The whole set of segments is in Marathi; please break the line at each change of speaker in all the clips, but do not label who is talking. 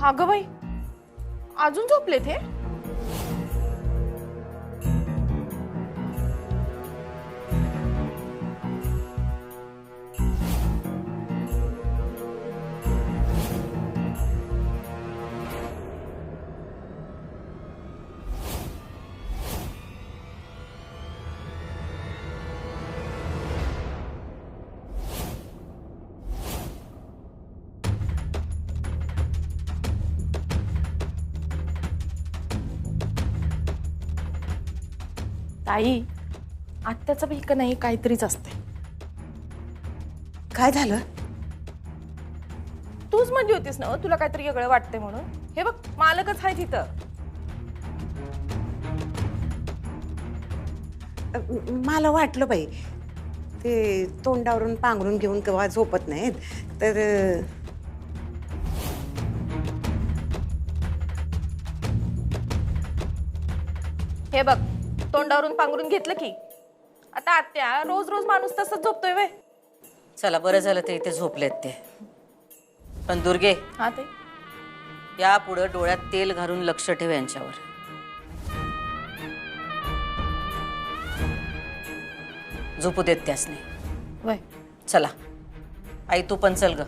अगं बाई, अजून झोपले ते? ताई, आत्याचं बी का नाही काहीतरीच असते.
काय झालं?
तूच म्हणली होतीस ना तुला काहीतरी वेगळं वाटतंय म्हणून. हे बघ, मालकच आहे तिथं.
मला वाटलं बाई ते तोंडावरून पांघरून घेऊन केव्हा झोपत नाहीत तर
हे बघ, तोंडावरून पांघरून घेतलं की. आता आत्या रोज रोज माणूस तसंच झोपतोय वे.
चला बरं झालं ते इथे झोपलेत ते. पण दुर्गे,
हा ते
यापुढे डोळ्यात तेल घालून लक्ष ठेव यांच्यावर. झोपू देत त्यासने.
वय.
चला आई, तू पण चल ग.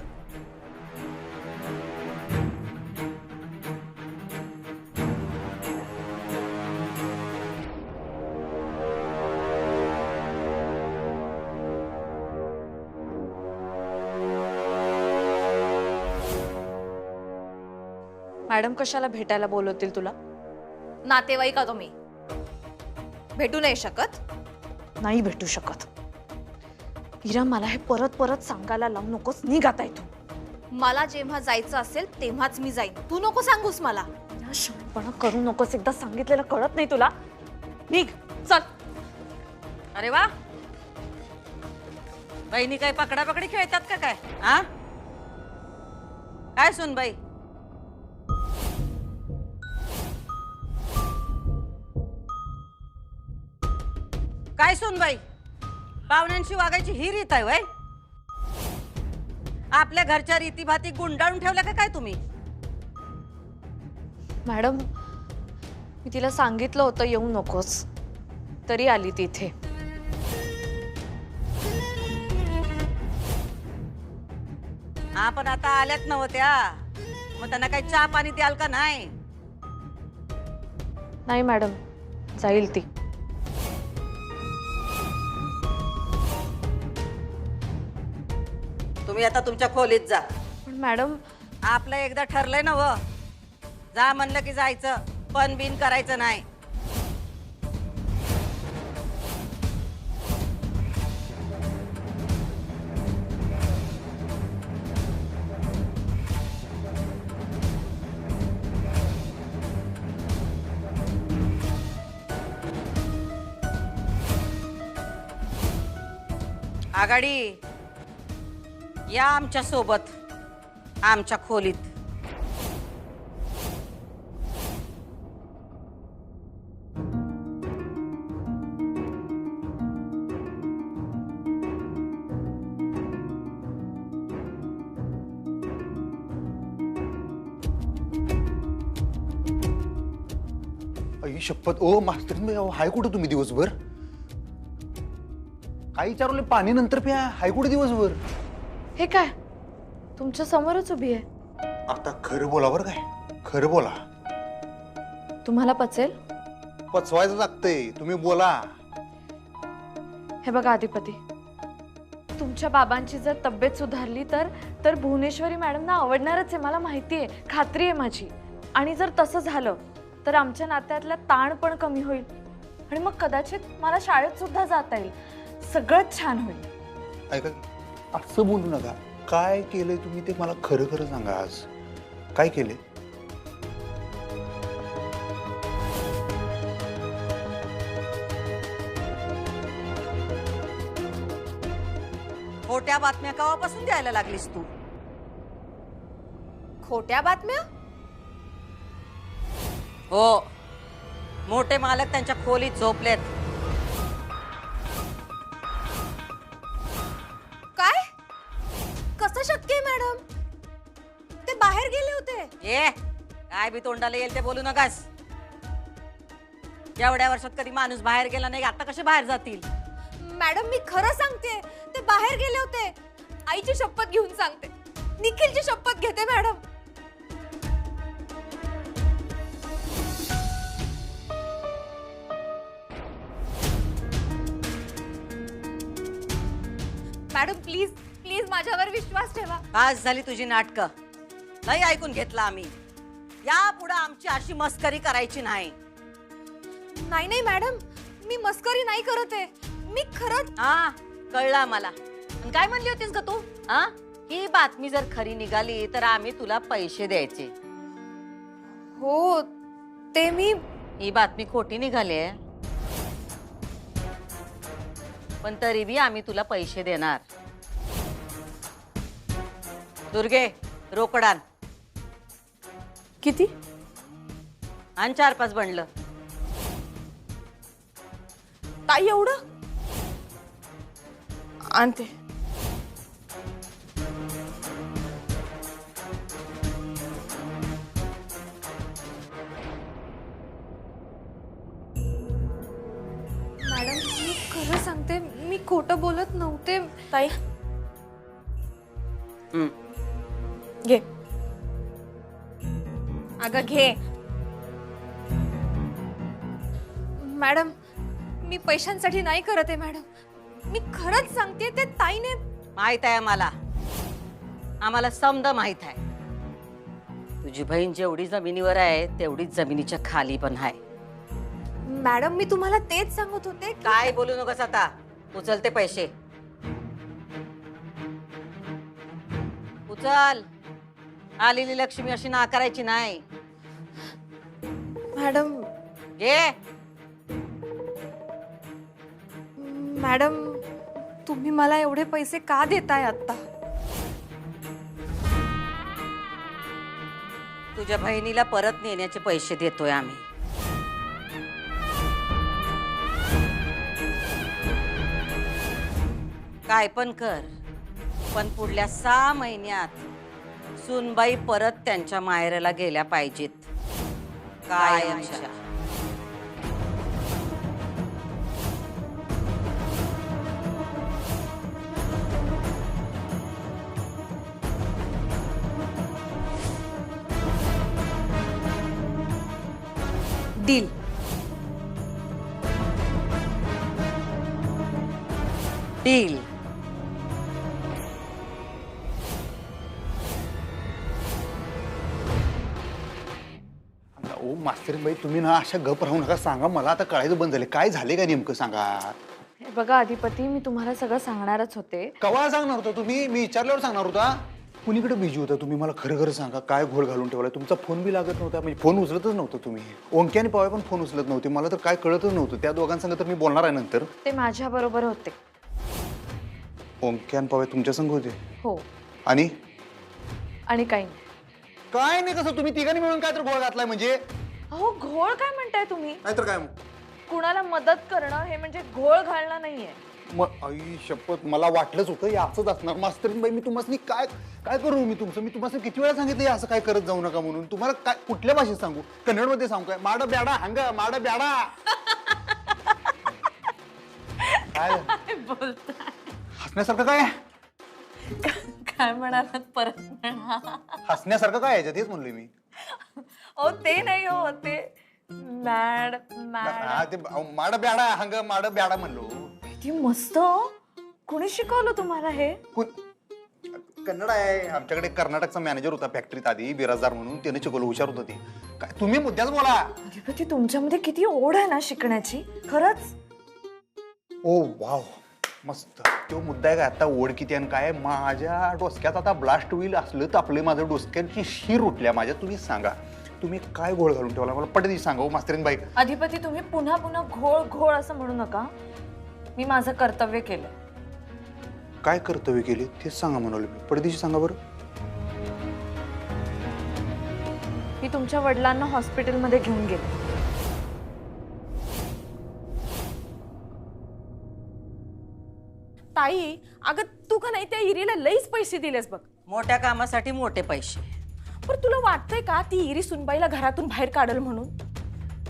मॅडम कशाला भेटायला बोलवतील तुला?
नातेवाईक का तुम्ही भेटू नाही शकत?
नाही भेटू शकत. इरा, मला हे परत परत सांगायला लावू नकोस. निघ आता इथून.
मला जेव्हा जायचं असेल तेव्हाच मी जाईन. तू नको सांगूस मला.
या शहाणपणा करू नकोस. एकदा सांगितलेलं कळत नाही तुला? निघ, चल.
अरे वा, बहिणी काय पकडापकडी खेळतात का काय? हा काय सुन बाई? काय सुन बाई, पाहुण्यांशी वागायची ही रीत आहे वय? आपल्या घरच्या रीतीभाती गुंडाळून ठेवल्या का काय तुम्ही?
मॅडम, मी तिला सांगितलं होतं येऊ नकोस, तरी आली ती इथे.
हा, पण आता आल्यात नव्हत्या, मग त्यांना काही चहा पाणी द्याल का नाही?
नाही मॅडम, जाईल ती.
तुम्ही आता तुमच्या खोलीत जा.
पण मॅडम,
आपलं एकदा ठरलंय ना व, जा म्हणलं की जायचं, पण बिन करायचं नाही. आघाडी या आमच्या सोबत, आमच्या खोलीत.
आई शपथ. ओ मास्तर, हाय कुठं तुम्ही दिवसभर? काय विचारले? पाणी नंतर प्या. हाय कुठे दिवसभर?
हे काय, तुमच्या समोरच उभी आहे.
आता खरं बोला बरं, काय खरं बोला.
तुम्हाला पचेल?
पचवायचं लागतंय, तुम्ही बोला.
हे बघा अधिपती, तुमच्या बाबांची जर तब्येत सुधारली तर भुवनेश्वरी मॅडमना आवडणारच आहे, मला माहिती आहे, खात्री आहे माझी. आणि जर तसं झालं तर आमच्या नात्यातला ताण पण कमी होईल आणि मग कदाचित मला शाळेत सुद्धा जाता येईल. सगळंच छान होईल.
ऐका, असं बोलू नका. काय केलंय तुम्ही ते मला खरं खरं सांगा. आज काय केलंय?
खोट्या बातम्या केव्हापासून द्यायला लागलीस तू?
खोट्या बातम्या?
हो, मोठे मालक त्यांच्या खोलीत झोपलेत.
काय? कसं शक्य आहे मॅडम? ते बाहेर गेले होते.
होते.
ए काय बी तोंडाला येईल ते बोलू नकास. एवढ्या वर्षात कधी माणूस बाहेर गेला नाही, आता कसे बाहेर जातील?
मॅडम मी खरं सांगते, ते बाहेर गेले होते. आईची शपथ घेऊन सांगते, निखिलची शपथ घेते मॅडम. मॅडम प्लीज प्लीज माझ्यावर विश्वास ठेवा.
आज झाली तुझी नाटकं. नाही ऐकून घेतलं आम्ही. यापुढे आमची अशी मस्करी करायची नाही.
नाही नाही मॅडम, मी मस्करी नाही करत आहे. मी खरंच.
हा कळलं आम्हाला. पण काय म्हणली होतीस ग तू? हा ही बातमी जर खरी निघाली तर आम्ही तुला पैसे द्यायचे.
हो ते मी.
ही बातमी खोटी निघाली आहे, पण तरी बी आम्ही तुला पैसे देणार. दुर्गे रोकड आण.
किती?
आण 4-5 बनलं.
ताई एवढं आणते. मॅडम मी खरं सांगते, मी खोटं बोलत नव्हते. ताई घे. अगं घे. मॅडम मी पैशांसाठी नाही करत आहे मॅडम. मी खरंच सांगते, ते ताईने.
माहित आहे आम्हाला. आम्हाला समद माहित आहे. तुझी बहीण जेवढी जमिनीवर आहे तेवढीच जमिनीच्या खाली पण आहे.
मॅडम मी तुम्हाला तेच सांगत होते.
काय बोलू नकोस आता. उचल ते पैसे. उचल. आलेली लक्ष्मी अशी नाकारायची नाही.
मॅडम
घे.
मॅडम तुम्ही मला एवढे पैसे का देताय आता?
तुझ्या बहिणीला परत नेण्याचे पैसे देतोय आम्ही. काय पण कर, पण पुढल्या 6 महिन्यात सुनबाई परत त्यांच्या माहेराला गेल्या पाहिजेत. कायमच्या.
डील.
डील.
ओ मास्तरीबाई तुम्ही ना अशा गप राहू नका. सांगा मला, आता कळायचं बंद झाले. काय झाले काय नेमकं सांगा.
हे बघा अधिपती, मी तुम्हाला सगळं सांगणारच होते.
कवा सांगणार होता तुम्ही? मी विचारल्यावर सांगणार होता. कुणीकडे बिजी होता तुम्ही? मला खरं खरं सांगा, काय घोळ घालून ठेवलाय? तुमचा फोन बी लागत नव्हता, म्हणजे फोन उचलतच नव्हतं तुम्ही. ओंकी आणि पवाय पण फोन उचलत नव्हते. मला तर काय कळतच नव्हतं. त्या दोघांसंग तर मी बोलणार आहे नंतर.
ते माझ्या बरोबर होते.
ओंकी आणि पवाय तुमच्या संग होते?
हो.
आणि
काही नाही.
काय नाही. कसं तुम्ही तिघांनी मिळून काय तर घोळ घातलाय म्हणजे?
अहो घोळ काय म्हणताय तुम्ही?
नाहीतर काय मग?
कुणाला मदत करणं हे म्हणजे घोळ घालणं नाहीये.
मग आई शपथ, मला वाटलंच होतं हे असंच असणार. मास्तरीबाई मी तुम्हाला काय काय करू? मी तुम्हाला किती वेळा सांगितलं असं काय करत जाऊ नका म्हणून. तुम्हाला काय कुठल्या भाषेत सांगू? कन्नडमध्ये सांगू काय? माड ब्याडा हंग माड ब्याडा. काय
बोलताय?
हसण्यासारखं काय?
काय म्हणालात परत म्हणा.
हसण्यासारखं काय याच्यात? तेच म्हणलोय मी.
ओ ते नाही हो, ते मॅड मॅड.
हा ते माड ब्याडा हंग माड ब्याडा म्हणलो.
किती मस्त. कोणी शिकवलं तुम्हाला हे?
कन्नड आहे. आमच्याकडे कर्नाटकचा मॅनेजर होता फॅक्टरीत आधी, बिराजदार म्हणून. त्याने शिकवलं. हुशार होतं ते. काय तुम्ही मुद्द्याच बोला.
अधिपती तुमच्यामध्ये किती ओढ आहे ना शिकण्याची. खरंच.
ओ वाव मस्त. तो मुद्दा आहे का आता? ओढ किती आणि काय? माझ्या डोसक्यात आता ब्लास्ट होईल असलं तापले. माझ्या डोसक्याची शीर उठल्या माझ्या. तुम्हीच सांगा, तुम्ही काय घोळ घालून ठेवला मला पटदी सांगा हो मास्तरीनबाई.
अधिपती तुम्ही पुन्हा पुन्हा घोळ घोळ असं म्हणू नका. मी माझं कर्तव्य केलं.
काय कर्तव्य केले तेच सांगा म्हणाले मी. पडदेशी सांगा बरं.
मी तुमच्या वडिलांना हॉस्पिटलमध्ये घेऊन गेले.
ताई अगं तू का नाही त्या हिरीला लईच पैसे दिलेस बघ.
मोठ्या कामासाठी मोठे पैसे.
पण तुला वाटतंय का ती इरी सुनबाईला घरातून बाहेर काढल म्हणून?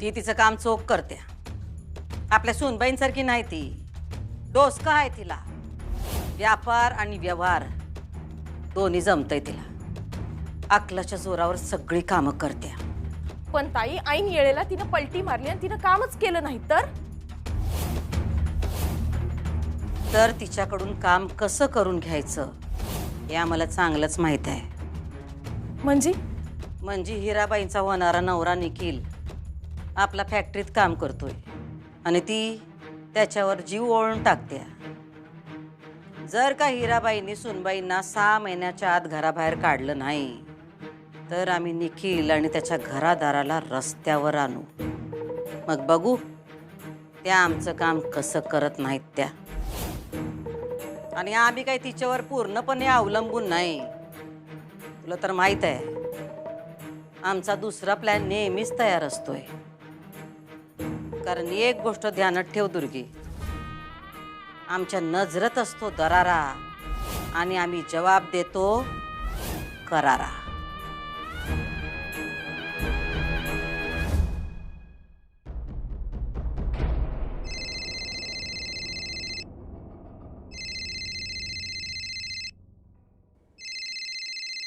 ती तिचं काम चोख करते. आपल्या सूनबाईंसारखी नाही ती. डोसकं आहे तिला. व्यापार आणि व्यवहार दोन्ही जमतंय तिला. अक्कलाच्या जोरावर सगळी कामं करते.
पण ताई, ऐन येळेला तिनं पलटी मारली आणि तिनं कामच केलं नाही
तर तिच्याकडून काम कसं करून घ्यायचं हे आम्हाला चांगलंच माहित आहे. म्हणजे हिराबाईंचा होणारा नवरा निखिल आपला फॅक्टरीत काम करतोय आणि ती त्याच्यावर जीव ओळून टाकते. जर का हिराबाईंनी सुनबाईंना 6 महिन्याच्या आत घराबाहेर काढलं नाही तर आम्ही निखिल आणि त्याच्या घरादाराला रस्त्यावर आणू. मग बघू त्या आमचं काम कसं करत नाहीत त्या. आणि आम्ही काही तिच्यावर पूर्णपणे अवलंबून नाही. तुला तर माहित आहे आमचा दुसरा प्लॅन नेहमीच तयार असतोय. कारण एक गोष्ट ध्यानात ठेव दुर्गी, आमच्या नजरेत असतो दरारा आणि आम्ही जवाब देतो करारा.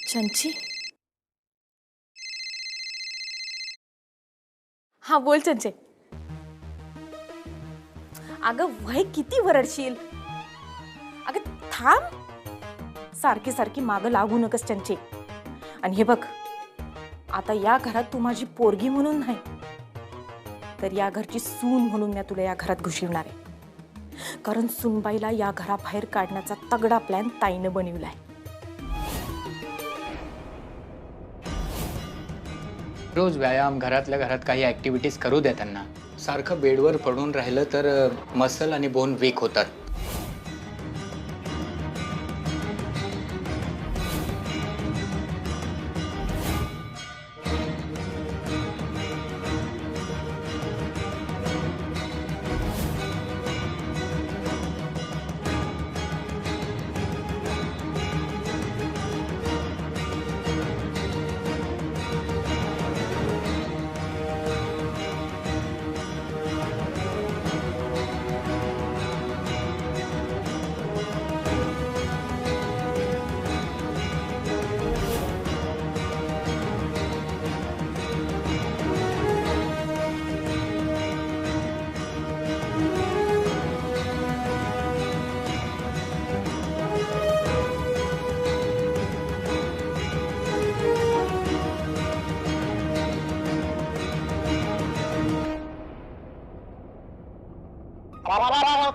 चंची? हा बोल चंचे. अगं वय किती वरडशील? अगं थांब. सारखी सारखी मागं लागू नकस चंचे. आणि हे बघ, आता या घरात तू माझी पोरगी म्हणून नाही तर या घरची सून म्हणून मी तुला या घरात घुसवणार आहे. कारण सूनबाईला या घराबाहेर काढण्याचा तगडा प्लॅन ताईनं बनविलाय.
रोज व्यायाम, घरातल्या घरात काही ॲक्टिव्हिटीज करू द्या त्यांना. सारखं बेडवर पडून राहिलं तर मसल आणि बोन वीक होतात.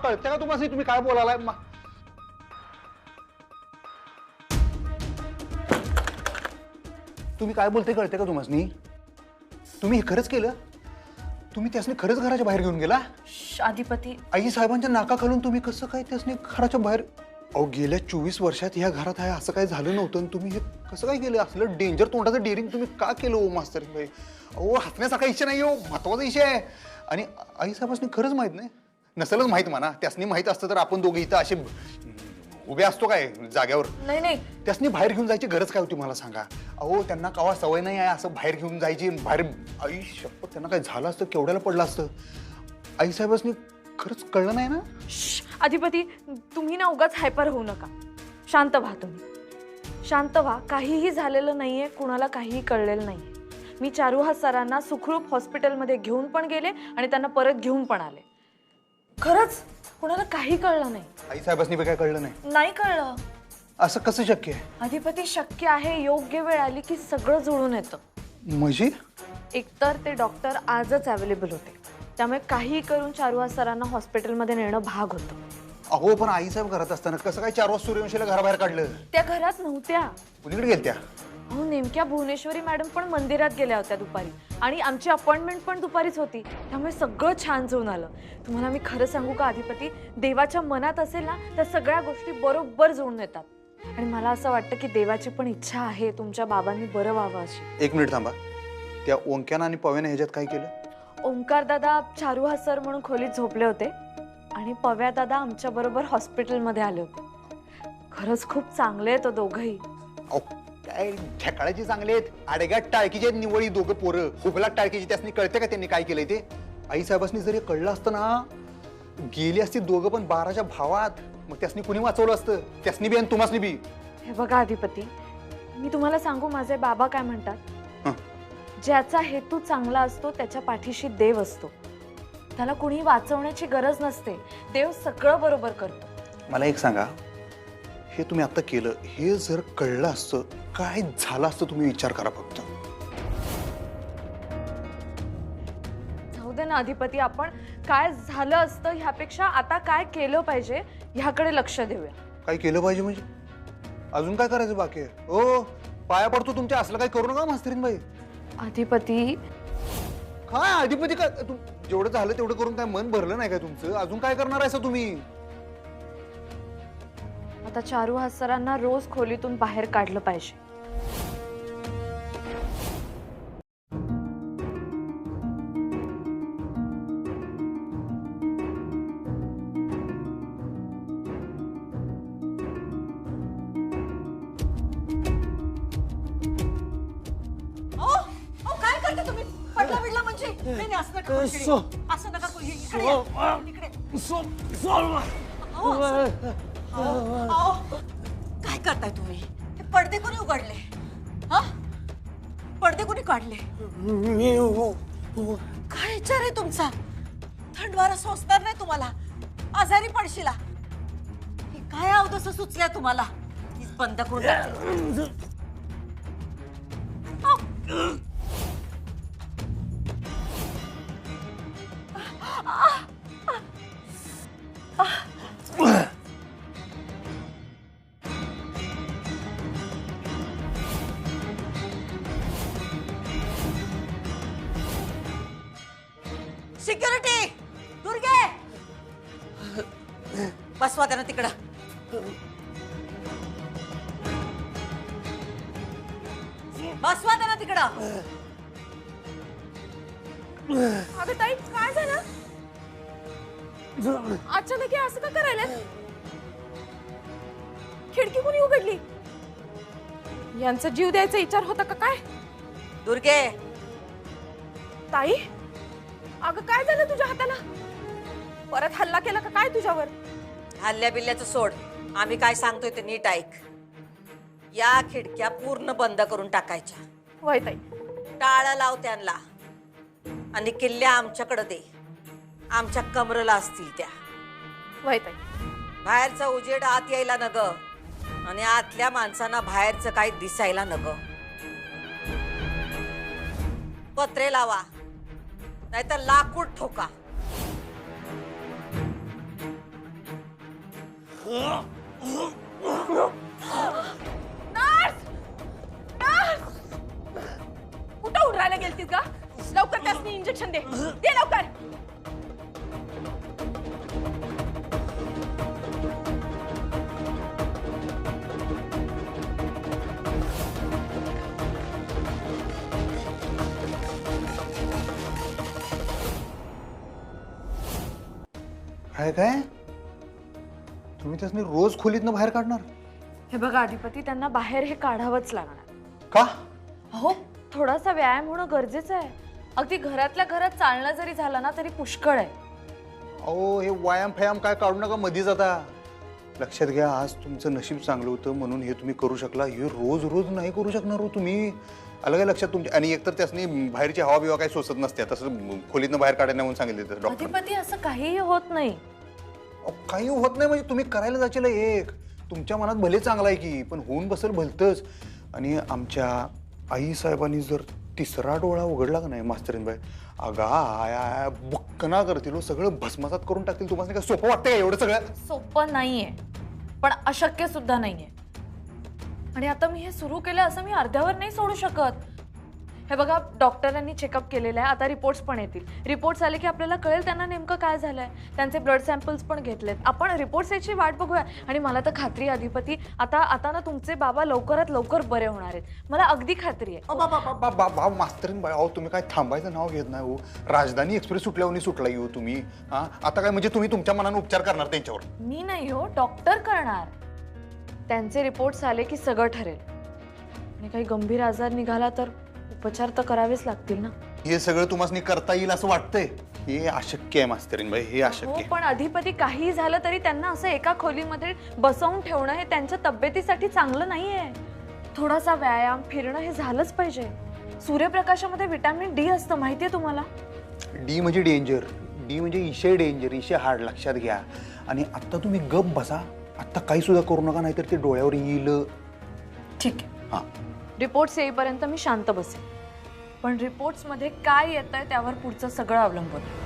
कळते का तुम्हाला तुम्ही काय बोलायलाय? तुम्ही काय बोलते कळते का तुम्हाला? तुम्ही हे खरंच केलं? तुम्ही त्यासने खरंच घराच्या बाहेर घेऊन गेला?
अधिपती,
आई साहेबांच्या नाकाखालून तुम्ही कसं काय त्यासने घराच्या बाहेर? अहो गेल्या 24 वर्षात ह्या घरात आहे असं काही झालं नव्हतं. तुम्ही हे कसं काय केलं? असलं डेंजर तोंडाचं डेअरिंग तुम्ही का केलं हो मास्तर भाई? अहो हसण्यासारखा इशय नाही हो, महत्वाचा इशय आहे. आणि आई साहेबांनी खरंच माहित नाही? नसेलच माहित म्हणा. त्यासनी माहित असतं तर आपण दोघे इथं असे उभे असतो काय जाग्यावर?
नाही नाही,
त्यासनी बाहेर घेऊन जायची गरज काय होती मला सांगा? अहो त्यांना कवा सवय नाही आहे असं बाहेर घेऊन जायची. बाहेर आई शपथ त्यांना काय झालं असतं, केवढ्याला पडलं असतं. आई साहेबांनी खरंच कळलं नाही ना?
अधिपती, तुम्ही ना उगाच हायपर होऊ नका. शांत व्हा तुम्ही. शांत व्हा. काहीही झालेलं नाहीये, कुणाला काहीही कळलेलं नाहीये. मी चारुहास सरांना सुखरूप हॉस्पिटलमध्ये घेऊन पण गेले आणि त्यांना परत घेऊन पण आले. खरंच कुणाला काही कळलं नाही.
आई साहेबांनी काय कळलं नाही?
नाही कळलं.
असं कसं शक्य आहे?
अधिपती, शक्य आहे. योग्य वेळ आली की सगळं जुळून येतं.
म्हणजे
एकतर ते डॉक्टर आजच अवेलेबल होते, त्यामुळे काही करून चारुहास सरांना हॉस्पिटलमध्ये नेणं भाग होतं.
अहो पण आई साहेब घरात असताना कसं काय 4 वाजता सूर्यवंशीला घराबाहेर काढलं?
त्या घरात नव्हत्या.
कुणीकडे गेलत्या?
हो, नेमक्या भुवनेश्वरी मॅडम पण मंदिरात गेल्या होत्या दुपारी आणि आमची अपॉइंटमेंट पण दुपारीच होती. त्यामुळे सगळं छान जुळून आलं. तुम्हाला मी खरं सांगू का अधिपती, देवाच्या मनात असेल ना त्या सगळ्या गोष्टी बरोबर जुळून येतात. आणि मला असं वाटतं की देवाची पण इच्छा आहे तुमच्या बाबांनी बरं व्हावं अशी.
1 मिनिट थांबा. त्या ओंक्यानं आणि पव्यानं ह्याच्यात काय केलं?
ओंकार दादा चारुहास सर म्हणून खोलीत झोपले होते आणि पव्या दादा आमच्या बरोबर हॉस्पिटलमध्ये आले होते. खरंच खूप चांगले आहेत दोघंही.
काय ढेकाळाची चांगले आहेत, आडग्यात टाळकीचे आहेत निवळी दोघं पोरं, हुबलात टाळकीची. त्यासनी कळते का त्यांनी काय केलंय ते? आई साहेबांनी जरी कळलं असतं ना, गेली असती दोघं पण 12च्या भावात. मग त्यासनी कुणी वाचवलं असतं? त्यासनी बी आणि तुम्हासनी बी.
हे बघा अधिपती, मी तुम्हाला सांगू माझे बाबा काय म्हणतात?
हं.
ज्याचा हेतू चांगला असतो त्याच्या पाठीशी देव असतो. त्याला कुणी वाचवण्याची गरज नसते, देव सगळं बरोबर करतो.
मला एक सांगा, हे तुम्ही आता केलं, हे जर कळलं असतं काय झालं असतं तुम्ही विचार करा फक्त.
जाऊ दे ना अधिपती, आपण काय झालं असतं ह्यापेक्षा आता काय केलं पाहिजे ह्याकडे लक्ष देऊया.
काय केलं पाहिजे म्हणजे? अजून काय करायचं बाकी आहे? हो, पाया पडतो तुमच्या. असलं काय करू नका मास्तरीन बाई.
अधिपती
काय अधिपती? काय जेवढं झालं तेवढं करून काय मन भरलं नाही काय तुमचं? अजून काय करणार आहे तुम्ही?
आता चारुहास सरांना रोज खोलीतून बाहेर काढलं पाहिजे.
काय करता तुम्ही? पडला बिडला म्हणजे? नाही, असं नका करू शिरी. असं नका करू. इकडे या. इकडे. अहो, काय करताय तुम्ही? हे पडदे कोणी उघडले? हा, पडदे कोणी काढले? काय विचार आहे तुमचा? थंड वारा सोसणार नाही तुम्हाला, आजारी पडशीला. हे काय अवदस सुचल्या तुम्हाला? प्लीज बंद करून टाका. सिक्युरिटी, दुर्गे, बसवा त्यांना तिकडं. बसवा त्यांना तिकडं.
अगं ताई, काय झालं? अचानक हे असं का करायला? खिडकी कोणी उघडली? यांचा जीव द्यायचा विचार होता का काय?
दुर्गे,
ताई, अगं काय झालं तुझ्या हाताला? परत हल्ला केला का काय तुझ्यावर?
हल्ल्या बिल्ल्याचं सोड. आम्ही काय सांगतोय ते नीट ऐक. या खिडक्या पूर्ण बंद करून टाकायच्या.
वय ताई.
टाळं लाव त्यांना आणि किल्ल्या आमच्याकडे दे. आमच्या कमरेला असतील त्या.
वय ताई.
बाहेरचा उजेड आत यायला नग आणि आतल्या माणसांना बाहेरचं काही दिसायला नग. पत्रे लावा, नाहीतर लाकूड ठोका.
कुठं उडरायला गेलतीस का? लवकर त्यासनी इंजेक्शन दे. दे लवकर.
काय तुम्ही त्यासनी रोज खोलीतनं बाहेर काढणार?
हे बघा अधिपती, त्यांना बाहेर हे काढावंच लागणार.
का?
हो, थोडासा व्यायाम होणं गरजेचं आहे. अगदी घरातल्या घरात चालणं जरी झालं ना तरी पुष्कळ आहे.
अहो, हे व्यायाम फयाम काय काढू नका मधीच. आता लक्षात घ्या, आज तुमचं नशीब चांगलं होतं म्हणून हे तुम्ही करू शकला. हे रोज रोज नाही करू शकणार हो तुम्ही. अलग लक्षात तुमच्या. आणि एकतर त्यासनी बाहेरची हवा बिवा काही सोसत नसते. तसं खोलीतनं बाहेर काढायला म्हणून सांगितलं डॉक्टर.
अधिपती, असं काहीही होत नाही.
काही होत नाही म्हणजे तुम्ही करायला जायला एक. तुमच्या मनात भले चांगलं आहे की, पण होऊन बसेल भलतंच. आणि आमच्या आई साहेबांनी जर तिसरा डोळा उघडला का नाही मास्तरीनबाई, अगा बुक्कना करतील, सगळं भस्मसात करून टाकतील. तुम्हाला काय सोपं वाटतंय एवढं सगळं?
सोपं नाहीये, पण अशक्य सुद्धा नाहीये. आणि आता मी हे सुरू केलं असं मी अर्ध्यावर नाही सोडू शकत. हे बघा, डॉक्टरांनी चेकअप केलेलं आहे. आता रिपोर्ट्स पण येतील. रिपोर्ट्स आले की आपल्याला कळेल त्यांना नेमकं काय झालंय. त्यांचे ब्लड सॅम्पल्स पण घेतलेत. आपण रिपोर्ट्स याची वाट बघूया. आणि मला तर खात्री आहे अधिपती, आता ना तुमचे बाबा लवकरात लवकर बरे होणार आहेत. मला अगदी खात्री आहे.
मास्तरीनबाई, अहो तुम्ही काय थांबायचं नाव घेत नाही हो. राजधानी एक्सप्रेस सुटल्यावर सुटला येऊ तुम्ही. हा, आता काय म्हणजे तुम्ही तुमच्या मनाने उपचार करणार त्यांच्यावर?
मी नाही हो, डॉक्टर करणार. त्यांचे रिपोर्ट्स आले की सगळं ठरेल. आणि काही गंभीर आजार निघाला तर उपचार तर करावेच लागतील ना.
हे सगळं तुम्हाला करता येईल असं वाटतंय? हे अशक्य आहे मास्तरीनबाई, हे अशक्य
हो
आहे.
पण अधिपती काहीही झालं तरी त्यांना असं एका खोलीमध्ये बसवून ठेवणं हे त्यांच्या तब्येतीसाठी चांगलं नाहीये. थोडासा व्यायाम फिरणं हे झालंच पाहिजे. सूर्यप्रकाशामध्ये विटॅमिन डी असतं माहितीये तुम्हाला.
डी म्हणजे डेंजर, डी म्हणजे इशे डेंजर, इशे हार्ड, लक्षात घ्या. आणि आता तुम्ही गप बसा, आता काही सुद्धा करू नका, नाहीतर ते डोळ्यावर येईल.
ठीक आहे.
हा,
रिपोर्ट्स येईपर्यंत मी शांत बसेन. पण रिपोर्ट्समध्ये काय येतंय त्यावर पुढचं सगळं अवलंबून आहे.